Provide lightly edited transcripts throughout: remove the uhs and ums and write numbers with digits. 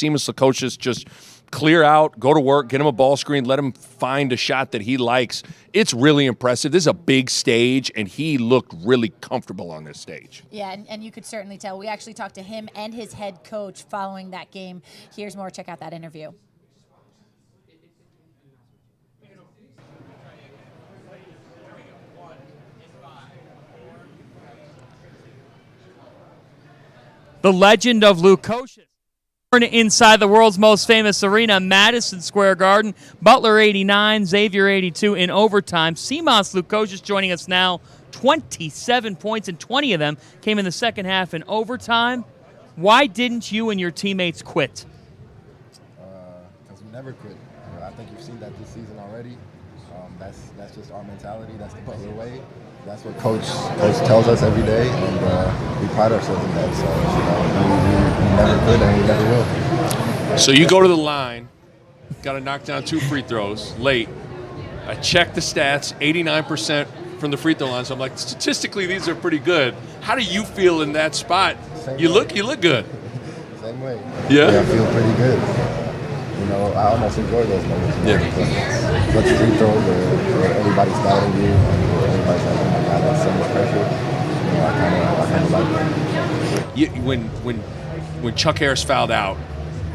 Seamus Lukosius just clear out, go to work, get him a ball screen, let him find a shot that he likes. It's really impressive. This is a big stage, and he looked really comfortable on this stage. Yeah, and you could certainly tell. We actually talked to him and his head coach following that game. Here's more. Check out that interview. The legend of Lukosius. Inside the world's most famous arena, Madison Square Garden. Butler 89, Xavier 82 in overtime. Seamus Lukosius joining us now. 27 points, and 20 of them came in the second half in overtime. Why didn't you and your teammates quit? Because we never quit. I think you've seen that this season already. That's just our mentality. That's the Butler way. That's what coach tells us every day, and we pride ourselves in that. So we never could, and we never will. So you go to the line, got to knock down 2 free throws late. I checked the stats, 89% from the free throw line. So I'm like, statistically, these are pretty good. How do you feel in that spot? You look good. Same way. Yeah, I feel pretty good. I almost enjoy those moments. But the free throws where everybody's doubting you, and everybody's like, oh my God, that's so much pressure. I kind of like that. When Chuck Harris fouled out,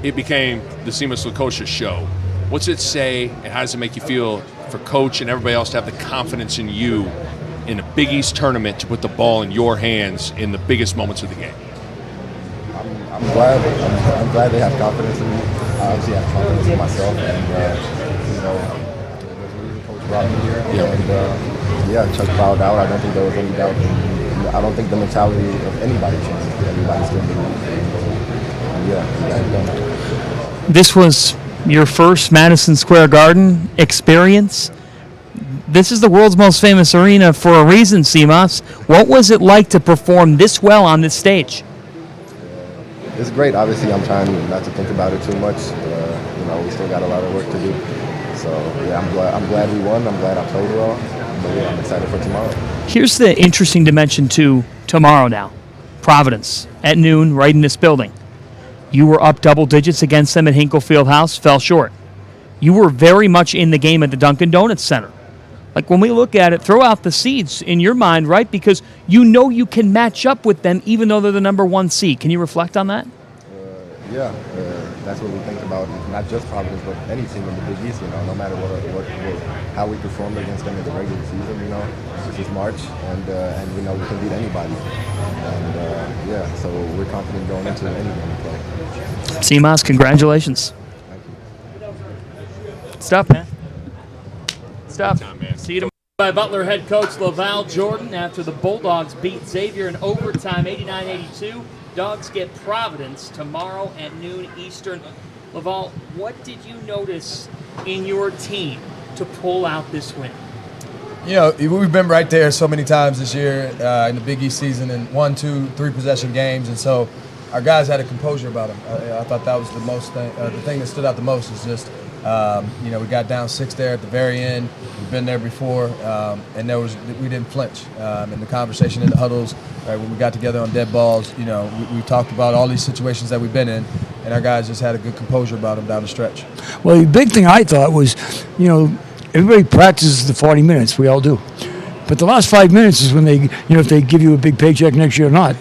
it became the Seamus Lukosius show. What's it say, and how does it make you feel for coach and everybody else to have the confidence in you in a Big East tournament to put the ball in your hands in the biggest moments of the game? I'm glad they have confidence in me. I obviously have confidence in myself, and there's a reason coach brought me here. And Chuck fouled out. I don't think there was any doubt. I don't think the mentality of anybody changed. Everybody's still doing. This was your first Madison Square Garden experience. This is the world's most famous arena for a reason, Seamus. What was it like to perform this well on this stage? It's great. Obviously, I'm trying not to think about it too much. We still got a lot of work to do. So, I'm glad we won. I'm glad I played well. But, I'm excited for tomorrow. Here's the interesting dimension to tomorrow now. Providence at noon right in this building. You were up double digits against them at Hinkle Fieldhouse, fell short. You were very much in the game at the Dunkin' Donuts Center. Like, when we look at it, throw out the seeds in your mind, right? Because you can match up with them even though they're the number 1 seed. Can you reflect on that? That's what we think about, not just Providence, but any team in the Big East, no matter how we performed against them in the regular season, this is March, and we know we can beat anybody. And, so we're confident going into any game we play. Seamus, congratulations. Thank you. Stuff, man. Stuff. See you tomorrow. By Butler head coach Laval Jordan after the Bulldogs beat Xavier in overtime 89-82. Dogs get Providence tomorrow at noon Eastern. Laval, what did you notice in your team to pull out this win? We've been right there so many times this year in the Big East season in 1, 2, 3 possession games, and so our guys had a composure about them. I thought that was the thing that stood out the most is just we got down 6 there at the very end. We've been there before, and we didn't flinch. In the conversation in the huddles, when we got together on dead balls, we talked about all these situations that we've been in, and our guys just had a good composure about them down the stretch. Well, the big thing I thought was, everybody practices the 40 minutes. We all do. But the last 5 minutes is when they, if they give you a big paycheck next year or not.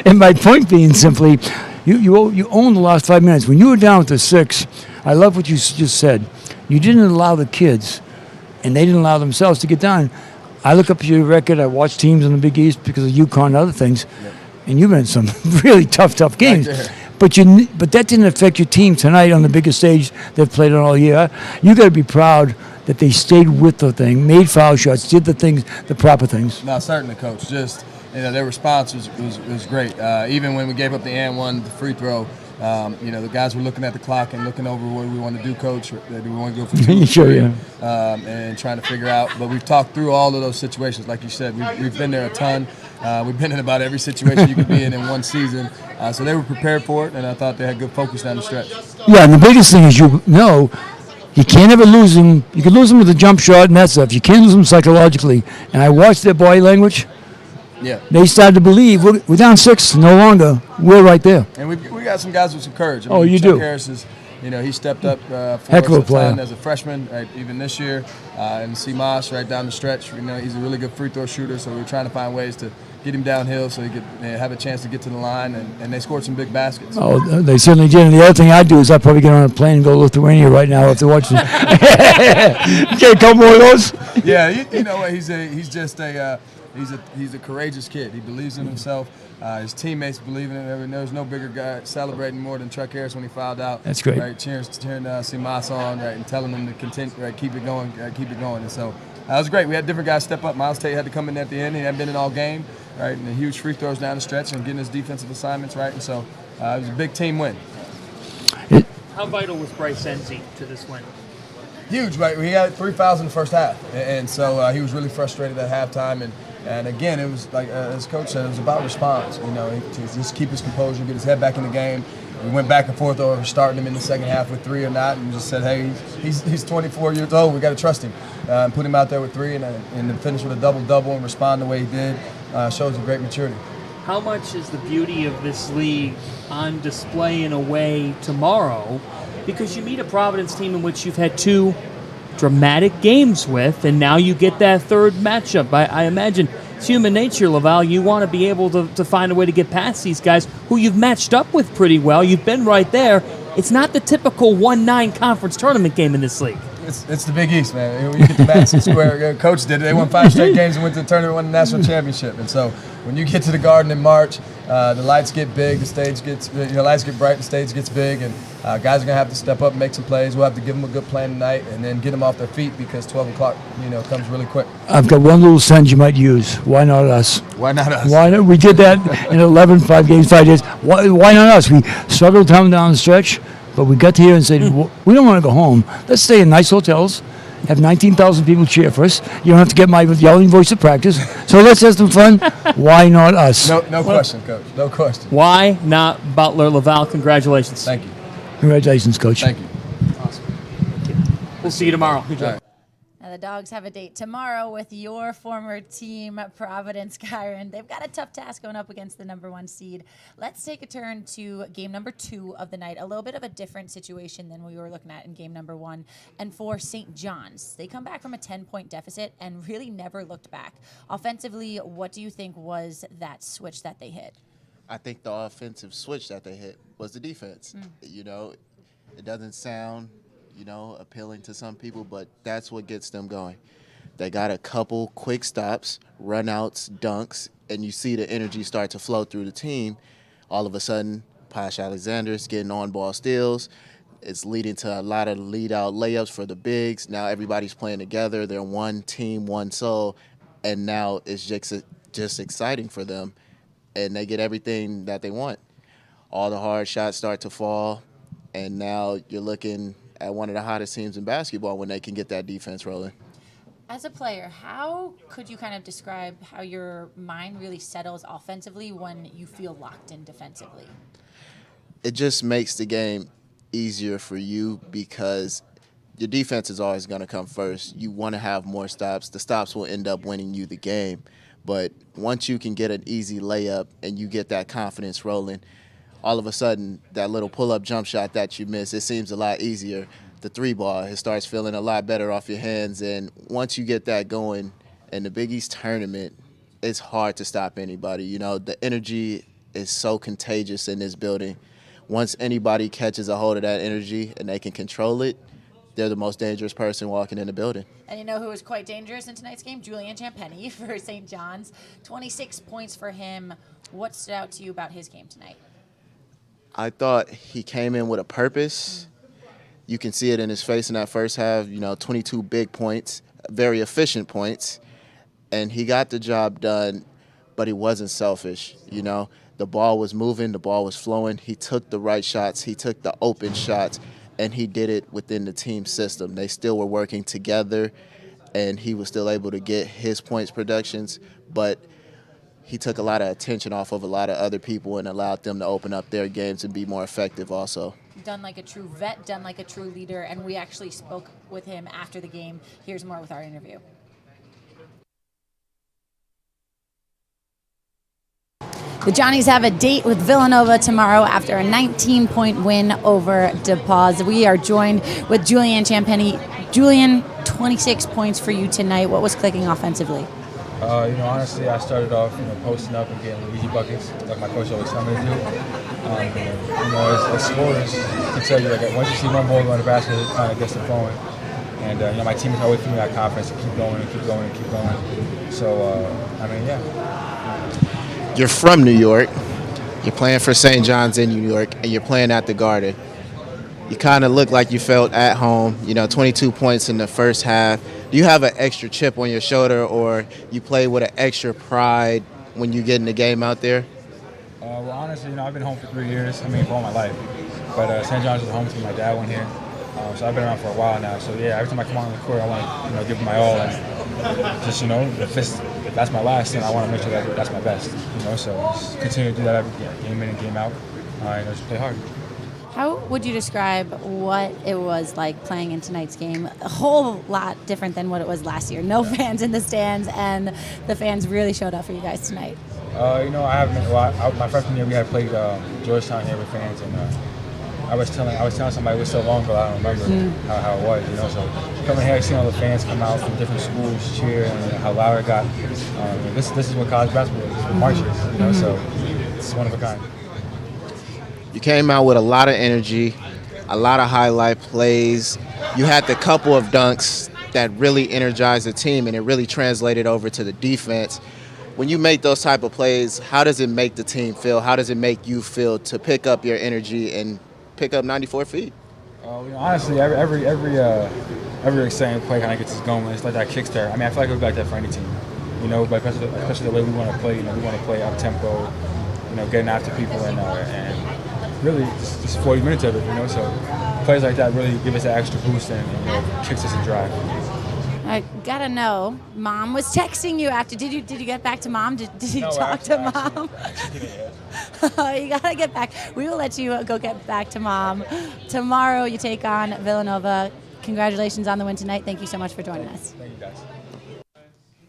And my point being simply, you own the last 5 minutes. When you were down with the 6, I love what you just said. You didn't allow the kids, and they didn't allow themselves to get down. I look up at your record. I watch teams in the Big East because of UConn and other things, and you've been in some really tough games. Right, but that didn't affect your team tonight on the biggest stage they've played on all year. You got to be proud that they stayed with the thing, made foul shots, did the proper things. No, certainly, Coach. Just their response was great. Even when we gave up the and one, the free throw, the guys were looking at the clock and looking over what we want to do, Coach. Do we want to go for 2 or 3? And trying to figure out. But we've talked through all of those situations. Like you said, we've been there a ton. We've been in about every situation you could be in one season. So they were prepared for it, and I thought they had good focus down the stretch. Yeah, and the biggest thing is you can't ever lose them. You can lose them with a jump shot and that stuff. You can't lose them psychologically. And I watched their body language. Yeah. They started to believe we're down 6, no longer. We're right there. And we got some guys with some courage. Oh, you Chuck do. Harris is, he stepped up for Heck of a us a ton player. as a freshman, right, even this year. And Moss right down the stretch. He's a really good free throw shooter, so we're trying to find ways to get him downhill so he could have a chance to get to the line. And they scored some big baskets. Oh, they certainly did. And the other thing I do is I probably get on a plane and go to Lithuania right now after watching. Get a couple more of those. Yeah, you know what? He's a courageous kid. He believes in himself. His teammates believe in him. There's no bigger guy celebrating more than Chuck Harris when he fouled out. That's great. Right, cheering Simas on, right, and telling him to continue, right, keep it going. And so that was great. We had different guys step up. Miles Tate had to come in at the end. He hadn't been in all game, right, and the huge free throws down the stretch and getting his defensive assignments right. And so it was a big team win. How vital was Bryce Enzi to this win? Huge, right? We had 3 fouls in the first half, and so he was really frustrated at halftime. And again, it was like as Coach said, it was about response. To just keep his composure, get his head back in the game. We went back and forth over starting him in the second half with 3 or not, and just said, hey, he's 24 years old. We got to trust him. And put him out there with 3 and then finish with a double-double and respond the way he did shows a great maturity. How much is the beauty of this league on display in a way tomorrow? Because you meet a Providence team in which you've had 2 dramatic games with, and now you get that third matchup. I imagine it's human nature, Laval. You want to be able to find a way to get past these guys who you've matched up with pretty well. You've been right there. It's not the typical 1-9 conference tournament game in this league. It's the Big East, man. You get to Madison Square. Coach did it. They won 5 straight games and went to the tournament, won the national championship. And so when you get to the Garden in March, the lights get big, the stage gets, lights get bright, the stage gets big, and guys are gonna have to step up and make some plays. We'll have to give them a good plan tonight, and then get them off their feet because 12 o'clock, comes really quick. I've got one little sentence you might use. Why not us? Why not us? Why not? We did that in 11, 5 games, 5 days. Why not us? We struggled coming down the stretch, but we got here and said, we don't want to go home. Let's stay in nice hotels, have 19,000 people cheer for us. You don't have to get my yelling voice at practice. So let's have some fun. Why not us? No question, Coach. No question. Why not Butler? Laval, congratulations. Thank you. Congratulations, Coach. Thank you. Awesome. We'll see you tomorrow. Good job. All right. Now the Dogs have a date tomorrow with your former team, Providence, Kyron. They've got a tough task going up against the number 1 seed. Let's take a turn to game number 2 of the night. A little bit of a different situation than we were looking at in game number 1. And for St. John's, they come back from a 10-point deficit and really never looked back. Offensively, what do you think was that switch that they hit? I think the offensive switch that they hit was the defense. It doesn't sound appealing to some people, but that's what gets them going. They got a couple quick stops, run-outs, dunks, and you see the energy start to flow through the team. All of a sudden, Posh Alexander's getting on-ball steals. It's leading to a lot of lead-out layups for the bigs. Now everybody's playing together. They're one team, one soul, and now it's just exciting for them, and they get everything that they want. All the hard shots start to fall, and now you're looking at one of the hottest teams in basketball when they can get that defense rolling. As a player, how could you kind of describe how your mind really settles offensively when you feel locked in defensively? It just makes the game easier for you because your defense is always going to come first. You want to have more stops. The stops will end up winning you the game. But once you can get an easy layup and you get that confidence rolling, all of a sudden, that little pull-up jump shot that you miss, it seems a lot easier. The 3-ball, it starts feeling a lot better off your hands. And once you get that going in the Big East tournament, it's hard to stop anybody. The energy is so contagious in this building. Once anybody catches a hold of that energy and they can control it, they're the most dangerous person walking in the building. And you know who was quite dangerous in tonight's game? Julian Champanee for St. John's. 26 points for him. What stood out to you about his game tonight? I thought he came in with a purpose. You can see it in his face in that first half, 22 big points, very efficient points. And he got the job done, but he wasn't selfish. The ball was moving, the ball was flowing. He took the right shots, he took the open shots, and he did it within the team system. They still were working together, and he was still able to get his points productions, but he took a lot of attention off of a lot of other people and allowed them to open up their games and be more effective also. Done like a true vet, done like a true leader, and we actually spoke with him after the game. Here's more with our interview. The Johnnies have a date with Villanova tomorrow after a 19-point win over DePauw. We are joined with Julian Champanee. Julian, 26 points for you tonight. What was clicking offensively? Honestly, I started off, posting up and getting easy buckets, like my coach always told me to do. As scorers, I can tell you, like, once you see one ball go in the basket, it kind of gets them flowing. And, my team has always given me that confidence to keep going and keep going and keep going. So, yeah. You're from New York. You're playing for St. John's in New York, and you're playing at the Garden. You kind of look like you felt at home. 22 points in the first half. Do you have an extra chip on your shoulder, or you play with an extra pride when you get in the game out there? Well, honestly, I've been home for 3 years. For all my life. But St. John's is home to me. My dad went here. So I've been around for a while now. So, yeah, every time I come on the court, I want to give it my all. And just, if that's my last, then I want to make sure that that's my best. So just continue to do that every game in and game out. Just play hard. How would you describe what it was like playing in tonight's game? A whole lot different than what it was last year. No fans in the stands, and the fans really showed up for you guys tonight. I haven't been. My freshman year we had played Georgetown here with fans, and I was telling somebody it was so long ago I don't remember how it was. So coming here, seeing all the fans come out from different schools, cheer, and how loud it got. This is what college basketball is. It's marches, so it's one of a kind. You came out with a lot of energy, a lot of highlight plays. You had the couple of dunks that really energized the team, and it really translated over to the defense. When you make those type of plays, how does it make the team feel? How does it make you feel to pick up your energy and pick up 94 feet? Honestly, every exciting play kind of gets us going. It's like that kickstart. I feel like it would be like that for any team. But especially the way we want to play. We want to play up tempo. Getting after people and really just 40 minutes of it. So plays like that really give us that extra boost and kicks us in drive. I gotta know, Mom was texting you after. Did you get back to Mom? Did you talk to Mom? You gotta get back. We will let you go get back to Mom. Tomorrow you take on Villanova. Congratulations on the win tonight. Thank you so much for joining us. Thank you, guys.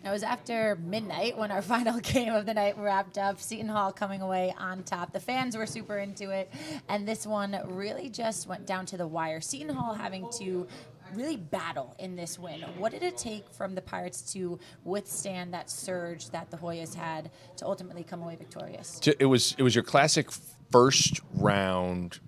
It was after midnight when our final game of the night wrapped up. Seton Hall coming away on top. The fans were super into it, and this one really just went down to the wire. Seton Hall having to really battle in this win. What did it take from the Pirates to withstand that surge that the Hoyas had to ultimately come away victorious? It was your classic first round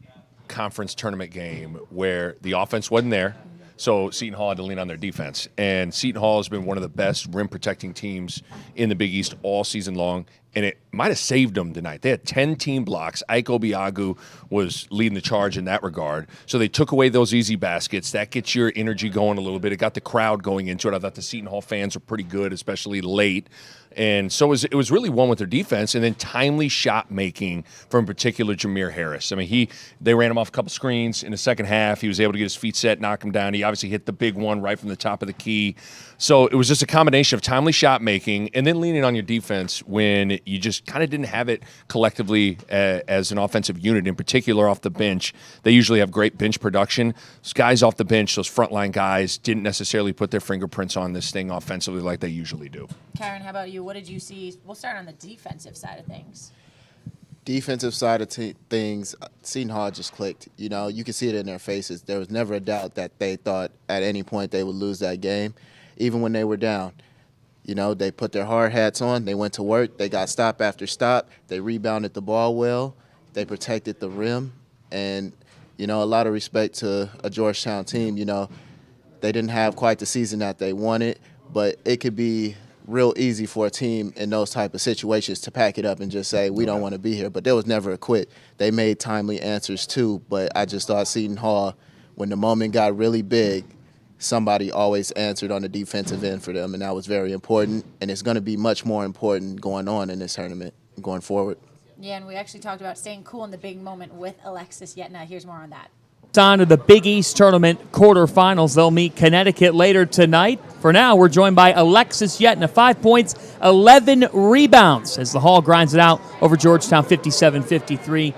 conference tournament game where the offense wasn't there. So Seton Hall had to lean on their defense. And Seton Hall has been one of the best rim-protecting teams in the Big East all season long, and it might have saved them tonight. They had 10 team blocks. Ike Obiagu was leading the charge in that regard. So they took away those easy baskets. That gets your energy going a little bit. It got the crowd going into it. I thought the Seton Hall fans were pretty good, especially late. And so it was really one with their defense, and then timely shot making from in particular Jameer Harris. They ran him off a couple screens in the second half. He was able to get his feet set, knock him down. He obviously hit the big one right from the top of the key. So it was just a combination of timely shot making and then leaning on your defense when you just kind of didn't have it collectively as an offensive unit, in particular off the bench. They usually have great bench production. Those guys off the bench, those frontline guys, didn't necessarily put their fingerprints on this thing offensively like they usually do. Karen, how about you? What did you see? We'll start on the defensive side of things. Defensive side of things, Seton Hall just clicked. You can see it in their faces. There was never a doubt that they thought at any point they would lose that game, even when they were down. They put their hard hats on. They went to work. They got stop after stop. They rebounded the ball well. They protected the rim. And, a lot of respect to a Georgetown team. They didn't have quite the season that they wanted, but it could be real easy for a team in those type of situations to pack it up and just say, we don't want to be here. But there was never a quit. They made timely answers too, but I just thought Seton Hall, when the moment got really big, somebody always answered on the defensive end for them, and that was very important, and it's going to be much more important going on in this tournament going forward. Yeah, and we actually talked about staying cool in the big moment with Alexis Yet. Now here's more on that. On to the Big East Tournament quarterfinals. They'll meet Connecticut later tonight. For now, we're joined by Alexis Yet, 5 points, 11 rebounds as the Hall grinds it out over Georgetown 57-53.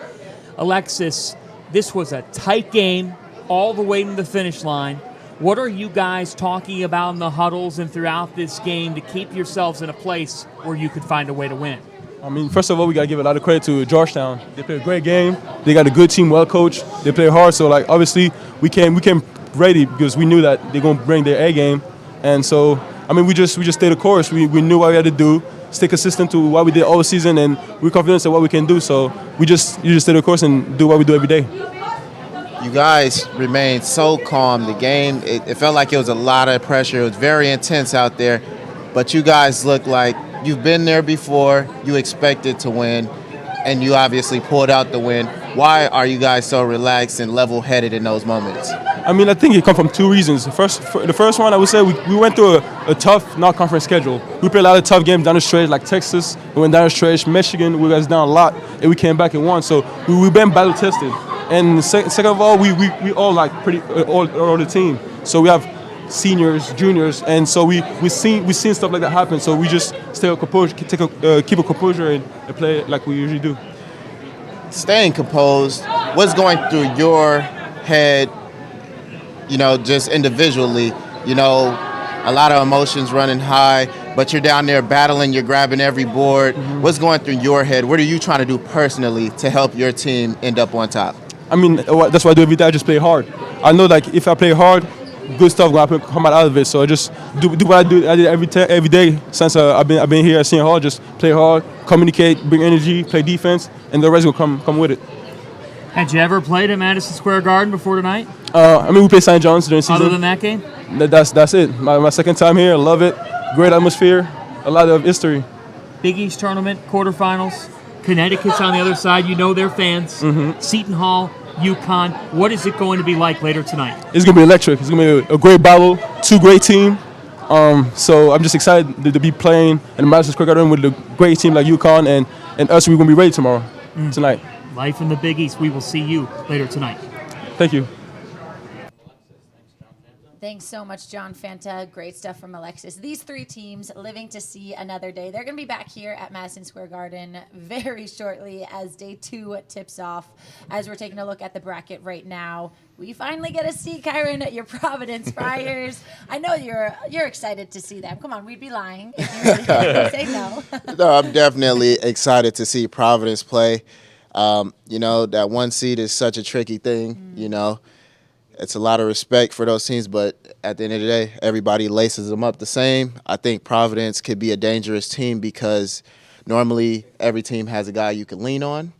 Alexis, this was a tight game all the way to the finish line. What are you guys talking about in the huddles and throughout this game to keep yourselves in a place where you could find a way to win? I mean, first of all, we got to give a lot of credit to Georgetown. They played a great game. They got a good team, well coached. They play hard. So, like, obviously, we came ready because we knew that they're going to bring their A game. And so, I mean, we just stayed the course. We knew what we had to do, stay consistent to what we did all season, and we're confident in what we can do. So, you just stay the course and do what we do every day. You guys remained so calm. The game, it felt like it was a lot of pressure. It was very intense out there. But you guys look like you've been there before. You expected to win, and you obviously pulled out the win. Why are you guys so relaxed and level-headed in those moments? I mean, I think it comes from two reasons. The first one, I would say, we went through a tough non-conference schedule. We played a lot of tough games down the stretch, like Texas. We went down the stretch. Michigan, we guys down a lot, and we came back and won. So we've been battle-tested. And second of all, we all like pretty all the team. So we have seniors, juniors, and so we seen stuff like that happen. So we just stay composed, keep a composure, and play like we usually do. Staying composed, what's going through your head, just individually? A lot of emotions running high, but you're down there battling, you're grabbing every board. Mm-hmm. What's going through your head? What are you trying to do personally to help your team end up on top? I mean, that's what I do every day. I just play hard. I know, like, if I play hard, good stuff going to come out of it. So I just do what I do. I did every day since I've been here at Seton Hall. Just play hard, communicate, bring energy, play defense, and the rest will come with it. Had you ever played at Madison Square Garden before tonight? I mean, we played St. John's during the season. Other than that game? That's it. My second time here. I love it. Great atmosphere. A lot of history. Big East tournament, quarterfinals. Connecticut's on the other side. You know their fans. Mm-hmm. Seton Hall, UConn. What is it going to be like later tonight? It's going to be electric. It's going to be a great battle. Two great teams. So I'm just excited to be playing in the Madison Square Garden with a great team like UConn and us. We're going to be ready tonight. Life in the Big East. We will see you later tonight. Thank you. Thanks so much, John Fanta. Great stuff from Alexis. These three teams living to see another day. They're going to be back here at Madison Square Garden very shortly as day 2 tips off. As we're taking a look at the bracket right now, we finally get to see, Kyron, your Providence Friars. I know you're excited to see them. Come on, we'd be lying if you really say no. No, I'm definitely excited to see Providence play. That one seed is such a tricky thing, It's a lot of respect for those teams, but at the end of the day, everybody laces them up the same. I think Providence could be a dangerous team because normally every team has a guy you can lean on,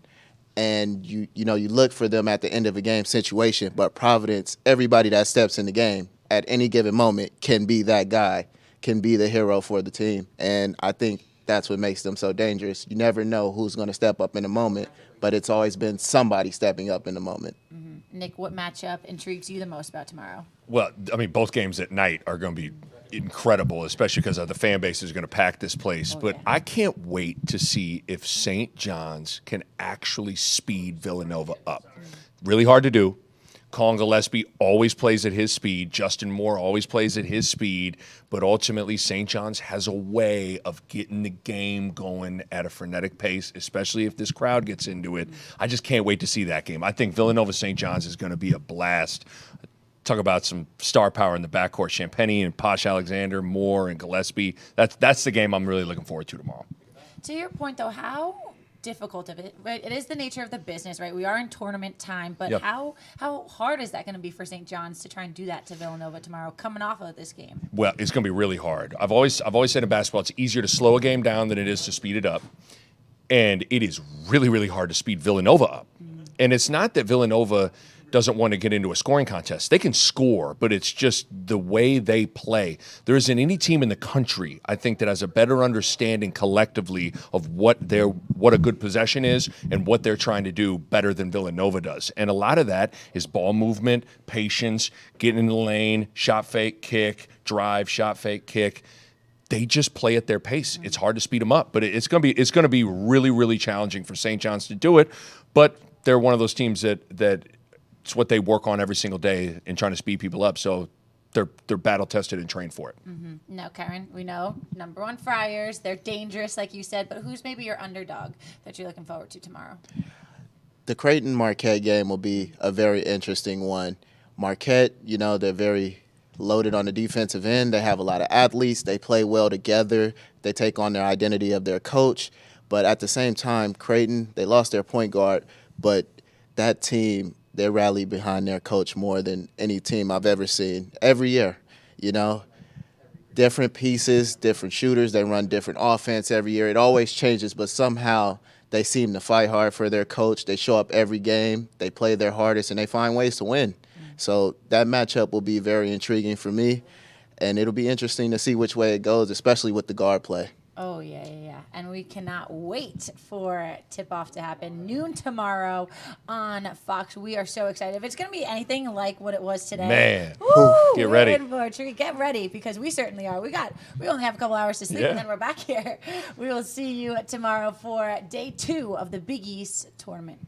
and you look for them at the end of a game situation. But Providence, everybody that steps in the game at any given moment can be that guy, can be the hero for the team, and I think that's what makes them so dangerous. You never know who's going to step up in a moment, but it's always been somebody stepping up in the moment. Mm-hmm. Nick, what matchup intrigues you the most about tomorrow? Well, I mean, both games at night are going to be incredible, especially because the fan base is going to pack this place. But I can't wait to see if St. John's can actually speed Villanova up. Really hard to do. Colin Gillespie always plays at his speed. Justin Moore always plays at his speed. But ultimately, St. John's has a way of getting the game going at a frenetic pace, especially if this crowd gets into it. I just can't wait to see that game. I think Villanova-St. John's is going to be a blast. Talk about some star power in the backcourt. Champanee and Posh Alexander, Moore and Gillespie. That's the game I'm really looking forward to tomorrow. To your point, though, how difficult of it, right? It is the nature of the business, right? We are in tournament time, but how hard is that going to be for St. John's to try and do that to Villanova tomorrow, coming off of this game? Well, it's going to be really hard. I've always said in basketball, it's easier to slow a game down than it is to speed it up, and it is really, really hard to speed Villanova up. Mm-hmm. And it's not that Villanova doesn't want to get into a scoring contest. They can score, but it's just the way they play. There isn't any team in the country, I think, that has a better understanding collectively of what a good possession is and what they're trying to do better than Villanova does. And a lot of that is ball movement, patience, getting in the lane, shot fake, kick, drive, shot fake, kick. They just play at their pace. It's hard to speed them up, but it's going to be really, really challenging for St. John's to do it. But they're one of those teams that it's what they work on every single day in trying to speed people up. So they're battle tested and trained for it. Mm-hmm. Now, Karen, we know number 1 Friars. They're dangerous, like you said. But who's maybe your underdog that you're looking forward to tomorrow? The Creighton-Marquette game will be a very interesting one. Marquette, they're very loaded on the defensive end. They have a lot of athletes. They play well together. They take on their identity of their coach. But at the same time, Creighton, they lost their point guard, but that team, they rally behind their coach more than any team I've ever seen. Every year, you know, different pieces, different shooters. They run different offense every year. It always changes, but somehow they seem to fight hard for their coach. They show up every game. They play their hardest, and they find ways to win. So that matchup will be very intriguing for me, and it'll be interesting to see which way it goes, especially with the guard play. Oh, yeah. And we cannot wait for tip-off to happen. Noon tomorrow on Fox. We are so excited. If it's going to be anything like what it was today. Man, woo, get ready. In for a treat. Get ready, because we certainly are. We only have a couple hours to sleep, and then we're back here. We will see you tomorrow for day 2 of the Big East tournament.